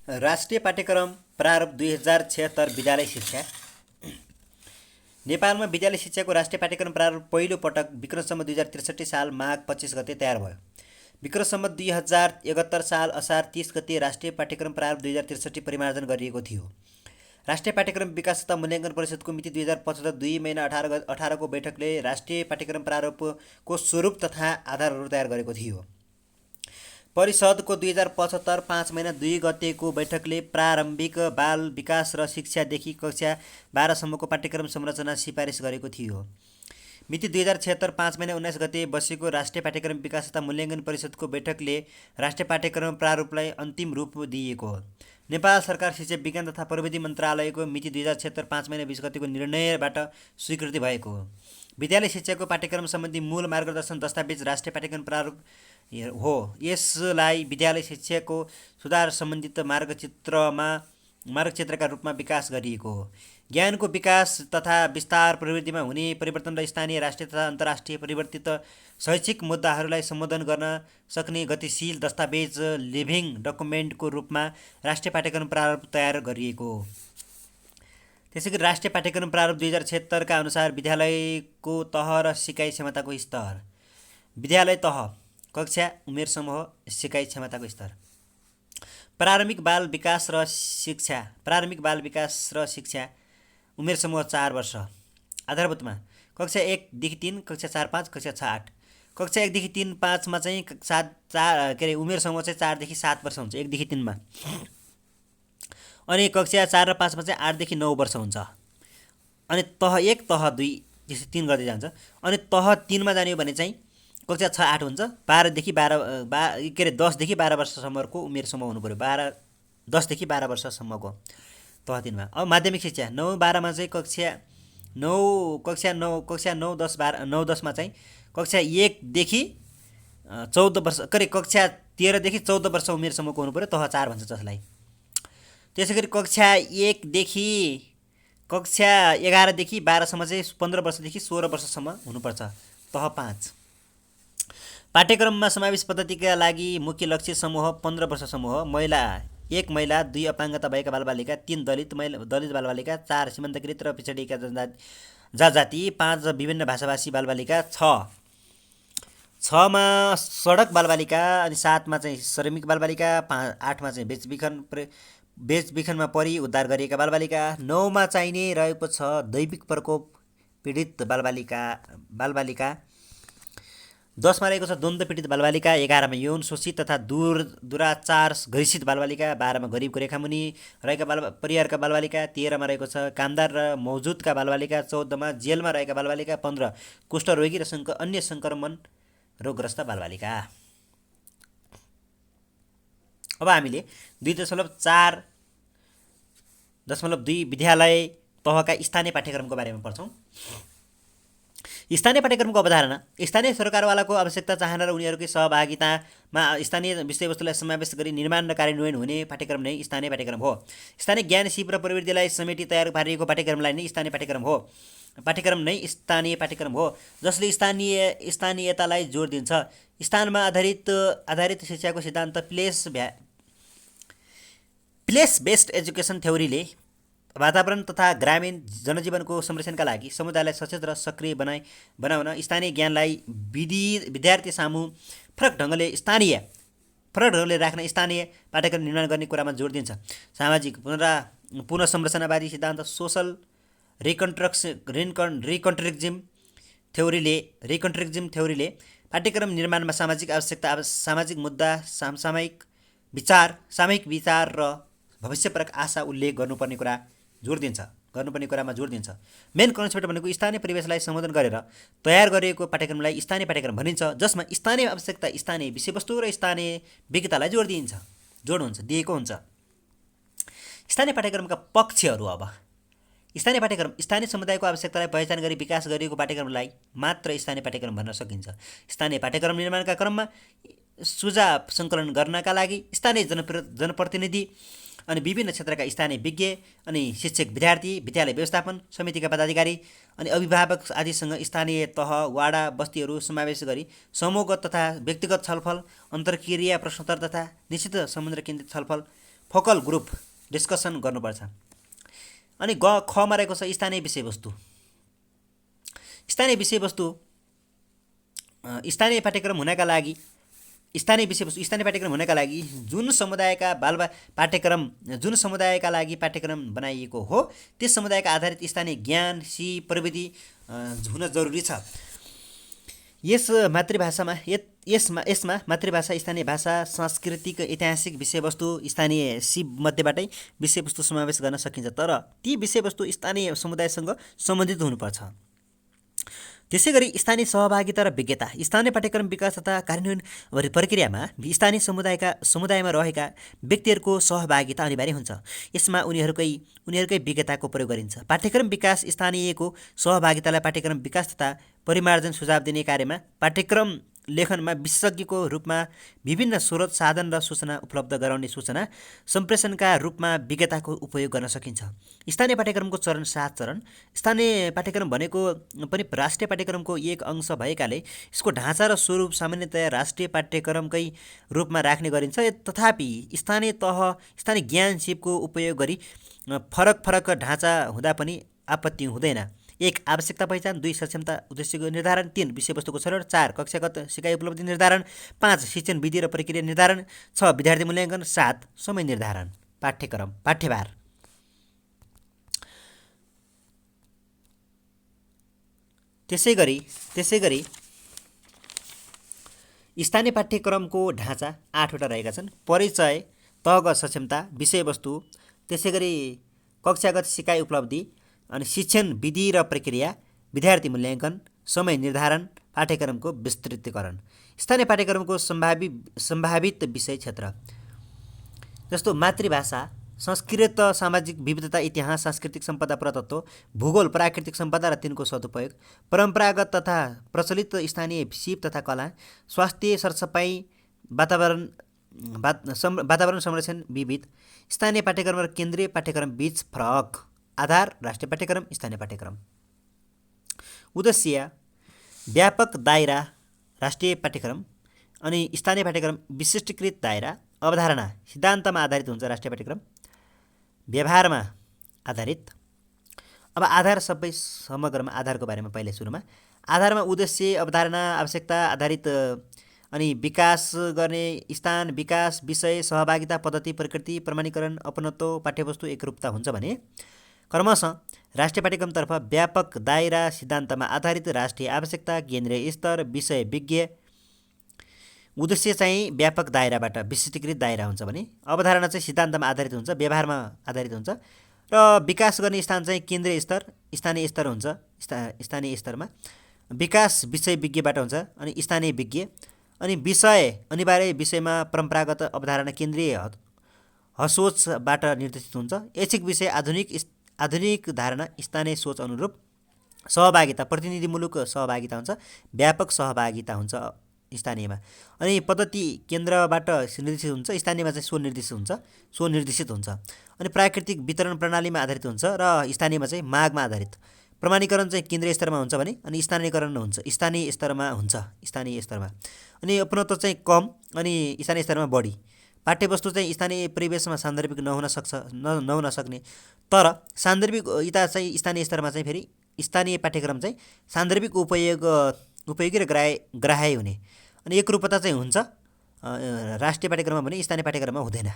राष्ट्रिय पाठ्यक्रम प्रारूप 2076 विद्यालय शिक्षा। नेपालमा विद्यालय शिक्षाको राष्ट्रिय पाठ्यक्रम प्रारूप पहिलो पटक विक्रम सम्वत 2063 साल माघ 25 गते तयार भयो। विक्रम सम्वत 2071 साल असार 30 गते राष्ट्रिय पाठ्यक्रम प्रारूप 2063 परिमार्जन गरिएको थियो। राष्ट्रिय पाठ्यक्रम विकास तथा मूल्याङ्कन परिषदको मिति 2075 2 महिना 18 को बैठकले राष्ट्रिय पाठ्यक्रम प्रारूपको स्वरूप तथा आधारहरू तयार गरेको थियो। परिषदको 2075 5 महिना 2 गतेको बैठकले प्रारम्भिक बाल विकास र शिक्षादेखि कक्षा 12 सम्मको पाठ्यक्रम संरचना सिफारिस गरेको थियो। मिति 2076 5 महिना 19 गते बसेको राष्ट्रिय पाठ्यक्रम विकास तथा मूल्याङ्कन परिषदको बैठकले राष्ट्रिय पाठ्यक्रम प्रारूपलाई अन्तिम रूप दिएको हो। नेपाल सरकार शिक्षा विज्ञान तथा प्रविधि मन्त्रालयको मिति 2076 5 महिना 20 गतेको निर्णयबाट स्वीकृति भएको हो। विद्यालय शिक्षाको पाठ्यक्रम सम्बन्धी मूल मार्गदर्शन दस्तावेज राष्ट्रिय पाठ्यक्रम प्रारूप हो। यसलाई विद्यालय शिक्षाको सुधार सम्बन्धित मार्गचित्रका रूपमा विकास गरिएको हो। ज्ञानको विकास तथा विस्तार प्रवृत्तिमा हुने परिवर्तन र स्थानीय राष्ट्रिय तथा अन्तर्राष्ट्रिय परिवर्तित शैक्षिक मुद्दाहरूलाई सम्बोधन गर्न सक्ने गतिशील दस्तावेज लिभिङ डकुमेन्टको रूपमा राष्ट्रिय पाठ्यक्रम प्रारूप तयार गरिएको हो। त्यसैगरी राष्ट्रिय पाठ्यक्रम प्रारूप 2076 का अनुसार विद्यालयको तह र सिकाइ क्षमताको स्तर। विद्यालय तह कक्षा उमेर समूह सिकाइ क्षमताको स्तर। प्रारम्भिक बाल विकास र शिक्षा उमेर समूह 4 वर्ष। आधारभूतमा कक्षा 1 देखि 3, कक्षा 4 5, कक्षा 6 8। कक्षा 1 देखि 3 5 मा चाहिँ उमेर समूह चाहिँ 4 देखि 7 वर्ष हुन्छ 1 देखि 3 मा। अनि कक्षा 4 र 5 मा चाहिँ 8 देखि 9 वर्ष हुन्छ। अनि तह 1 तह 2 त्यसै 3 गर्दै जान्छ। अनि तह 3 मा जाने हो भने चाहिँ कक्षा 6 8 हुन्छ। 10 देखि 12 वर्षसम्मको उमेर समूह हुनु पर्यो। 10 देखि 12 वर्षसम्मको तह 3 मा। अब माध्यमिक शिक्षा 9 12 मा चाहिँ कक्षा 9 10 मा चाहिँ कक्षा 1 देखि 14 वर्ष कक्षा 13 देखि 14 वर्ष उमेर समूहको हुनु पर्यो, तह 4 भन्छ जसलाई। त्यसैगरी कक्षा 1 देखि कक्षा 11 देखि 12 सम्म चाहिँ 15 वर्षदेखि 16 वर्षसम्म हुनुपर्छ, तह 5। पाठ्यक्रममा समावेश पद्धतिका लागि मुख्य लक्ष्य समूह 15 वर्ष समूह। 1 महिला 2 अपाङ्गता भएका बालबालिका, 3 दलित बालबालिका, 4 सीमान्तकृत र पिछडिएका जनजाति, 5 विभिन्न भाषाभाषी बालबालिका, 6 मा सडक बालबालिका, अनि 7 मा चाहिँ श्रमिक बालबालिका, 8 मा चाहिँ बेचबिखनमा परि उद्धार गरिएका बालबालिका, 9 मा चाहिने रहेको छ दैविक प्रकोप पीडित बालबालिका, 10 मा रहेको छ द्वन्द्व पीडित बालबालिका, 11 मा यौन शोषित तथा दुराचार घरिसित बालबालिका, 12 मा गरिबको रेखामुनि रहेका परिवारका बालबालिका, 13 मा रहेको छ कामदार र मौजुदका बालबालिका, 14 मा जेलमा रहेका बालबालिका, 15 कुष्ठरोगी र अन्य सङ्क्रमण रोगग्रस्त बालबालिका। अब हामीले 2.4.2 विद्यालय तहका स्थानीय पाठ्यक्रमको बारेमा पढ्छौँ। स्थानीय पाठ्यक्रमको अवधारणा। स्थानीय सरकारवालाको आवश्यकता चाहना र उनीहरूकै सहभागितामा स्थानीय विषयवस्तुलाई समावेश गरी निर्माण र कार्यान्वयन हुने पाठ्यक्रम नै स्थानीय पाठ्यक्रम हो। स्थानीय ज्ञान सिप र प्रवृत्तिलाई समेटी तयार पारिएको पाठ्यक्रमलाई नै स्थानीय पाठ्यक्रम हो, जसले स्थानीयतालाई जोड दिन्छ। स्थानमा आधारित शिक्षाको सिद्धान्त प्लेस बेस्ड एजुकेसन थ्योरीले वातावरण तथा ग्रामीण जनजीवनको संरक्षणका लागि समुदायलाई सचेत र सक्रिय बनाउन स्थानीय ज्ञानलाई विद्यार्थी सामु फरक ढङ्गले राख्न स्थानीय पाठ्यक्रम निर्माण गर्ने कुरामा जोड दिन्छ। सामाजिक पुनर्संरचनावादी सिद्धान्त सोसल रिकन्स्ट्रक्टिभिज्म थ्योरीले पाठ्यक्रम निर्माणमा सामाजिक आवश्यकता, सामाजिक मुद्दा, सामूहिक विचार र भविष्यपरक आशा उल्लेख गर्नुपर्ने कुरामा जोड दिन्छ। मेन कन्सेप्ट भनेको स्थानीय परिवेशलाई सम्बोधन गरेर तयार गरिएको पाठ्यक्रमलाई स्थानीय पाठ्यक्रम भनिन्छ, जसमा स्थानीय आवश्यकता, स्थानीय विषयवस्तु र स्थानीय विज्ञतालाई दिएको हुन्छ। स्थानीय पाठ्यक्रमका पक्षहरू। अब स्थानीय पाठ्यक्रम स्थानीय समुदायको आवश्यकतालाई पहिचान गरी विकास गरिएको पाठ्यक्रमलाई मात्र स्थानीय पाठ्यक्रम भन्न सकिन्छ। स्थानीय पाठ्यक्रम निर्माणका क्रममा सुझाव सङ्कलन गर्नका लागि स्थानीय जनप्रतिनिधि अनि विभिन्न क्षेत्रका स्थानीय विज्ञ अनि शिक्षक, विद्यार्थी, विद्यालय व्यवस्थापन समितिका पदाधिकारी अनि अभिभावक आदिसँग स्थानीय तह, वाडा, बस्तीहरू समावेश गरी समूहगत तथा व्यक्तिगत छलफल, अन्तर्क्रिया, प्रश्नोत्तर तथा निश्चित समुद्र केन्द्रित छलफल फोकल ग्रुप डिस्कसन गर्नुपर्छ। अनि खमा रहेको छ स्थानीय विषयवस्तु। स्थानीय विषयवस्तु स्थानीय पाठ्यक्रम हुनका लागि स्थानीय पाठ्यक्रम हुनका लागि जुन समुदायका जुन समुदायका लागि पाठ्यक्रम बनाइएको हो त्यस समुदायका आधारित स्थानीय ज्ञान प्रविधि हुन जरुरी छ। यसमा मातृभाषा, स्थानीय भाषा, सांस्कृतिक ऐतिहासिक विषयवस्तु स्थानीय मध्येबाटै विषयवस्तु समावेश गर्न सकिन्छ, तर ती विषयवस्तु स्थानीय समुदायसँग सम्बन्धित हुनुपर्छ। त्यसैगरी स्थानीय सहभागिता र विज्ञता। स्थानीय पाठ्यक्रम विकास तथा कार्यान्वयन प्रक्रियामा स्थानीय समुदायमा रहेका व्यक्तिहरूको सहभागिता अनिवार्य हुन्छ। यसमा उनीहरूकै विज्ञताको प्रयोग गरिन्छ। पाठ्यक्रम विकास स्थानीयको सहभागितालाई पाठ्यक्रम विकास तथा परिमार्जन सुझाव दिने कार्यमा पाठ्यक्रम लेखनमा विशेषज्ञको रूपमा विभिन्न स्रोत, साधन र सूचना उपलब्ध गराउने सूचना सम्प्रेषणका रूपमा विज्ञताको उपयोग गर्न सकिन्छ। स्थानीय पाठ्यक्रमको चरण 7 चरण। स्थानीय पाठ्यक्रम भनेको पनि राष्ट्रिय पाठ्यक्रमको एक अंश भएकाले यसको ढाँचा र स्वरूप सामान्यतया राष्ट्रिय पाठ्यक्रमकै रूपमा राख्ने गरिन्छ। तथापि स्थानीय ज्ञान सिपको उपयोग गरी फरक ढाँचा हुँदा पनि आपत्ति हुँदैन। 1. आवश्यकता पहिचान। 2. सक्षमता उद्देश्यको निर्धारण। 3. विषयवस्तुको छनौट। 4. कक्षागत सिकाइ उपलब्धि निर्धारण। 5. शिक्षण विधि र प्रक्रिया निर्धारण। 6. विद्यार्थी मूल्याङ्कन। 7. समय निर्धारण। पाठ्यभार। त्यसैगरी स्थानीय पाठ्यक्रमको ढाँचा 8 वटा रहेका छन्। परिचय, तहगत सक्षमता, विषयवस्तु, त्यसैगरी कक्षागत सिकाइ उपलब्धि, अनि शिक्षण विधि र प्रक्रिया, विद्यार्थी मूल्याङ्कन, समय निर्धारण, पाठ्यक्रमको विस्तृतीकरण। स्थानीय पाठ्यक्रमको सम्भावित विषय क्षेत्र जस्तो मातृभाषा, संस्कृत, सामाजिक विविधता, इतिहास, सांस्कृतिक सम्पदा पुरातत्व, भूगोल, प्राकृतिक सम्पदा र तिनको सदुपयोग, परम्परागत तथा प्रचलित स्थानीय सिप तथा कला, स्वास्थ्य, सरसफाइ, वातावरण संरक्षण, विविध। स्थानीय पाठ्यक्रम र केन्द्रीय पाठ्यक्रम बीच फरक। आधार राष्ट्रिय पाठ्यक्रम, स्थानीय पाठ्यक्रम। उद्देश्य व्यापक दायरा राष्ट्रिय पाठ्यक्रम अनि स्थानीय पाठ्यक्रम विशिष्टीकृत दायरा। अवधारणा सिद्धान्तमा आधारित हुन्छ राष्ट्रिय पाठ्यक्रम, व्यवहारमा आधारित। अब आधार सबै समग्रमा आधारको बारेमा पहिले सुरुमा। आधारमा उद्देश्य, अवधारणा, आवश्यकता आधारित अनि विकास गर्ने स्थान, विकास, विषय, सहभागिता, पद्धति, प्रकृति, प्रमाणीकरण, अपनत्व, पाठ्यवस्तु, एकरूपता हुन्छ भने क्रमशः राष्ट्रिय पाठ्यक्रमतर्फ व्यापक दायरा सिद्धान्तमा आधारित राष्ट्रिय आवश्यकता, केन्द्रीय स्तर, विषय विज्ञ, उद्देश्य चाहिँ व्यापक दायराबाट विशिष्टीकृत दायरा हुन्छ भने अवधारणा चाहिँ सिद्धान्तमा आधारित हुन्छ, व्यवहारमा आधारित हुन्छ र विकास गर्ने स्थान चाहिँ केन्द्रीय स्तर, स्थानीय स्तर हुन्छ। स्थानीय स्तरमा विकास विषय विज्ञबाट हुन्छ अनि स्थानीय विज्ञ, अनि विषय अनिवार्य विषयमा परम्परागत अवधारणा केन्द्रीय हसोचबाट निर्देशित हुन्छ। ऐच्छिक विषय आधुनिक धारणा स्थानीय सोच अनुरूप। सहभागिता प्रतिनिधिमूलक सहभागिता हुन्छ, व्यापक सहभागिता हुन्छ स्थानीयमा। अनि पद्धति केन्द्रबाट निर्देशित हुन्छ, स्थानीयमा चाहिँ स्वनिर्देशित हुन्छ। अनि प्राकृतिक वितरण प्रणालीमा आधारित हुन्छ र स्थानीयमा चाहिँ मागमा आधारित। प्रमाणीकरण चाहिँ केन्द्रीय स्तरमा हुन्छ भने अनि स्थानीयकरण हुन्छ स्थानीय स्तरमा। अनि अपनत्व चाहिँ कम अनि स्थानीय स्तरमा बढी। पाठ्यवस्तु चाहिँ स्थानीय परिवेशमा सान्दर्भिक नहुन सक्ने, तर सान्दर्भिकता चाहिँ स्थानीय स्तरमा चाहिँ फेरि स्थानीय पाठ्यक्रम चाहिँ सान्दर्भिक उपयोगी र ग्राह्य हुने। अनि एकरूपता चाहिँ हुन्छ राष्ट्रिय पाठ्यक्रममा भने स्थानीय पाठ्यक्रममा हुँदैन।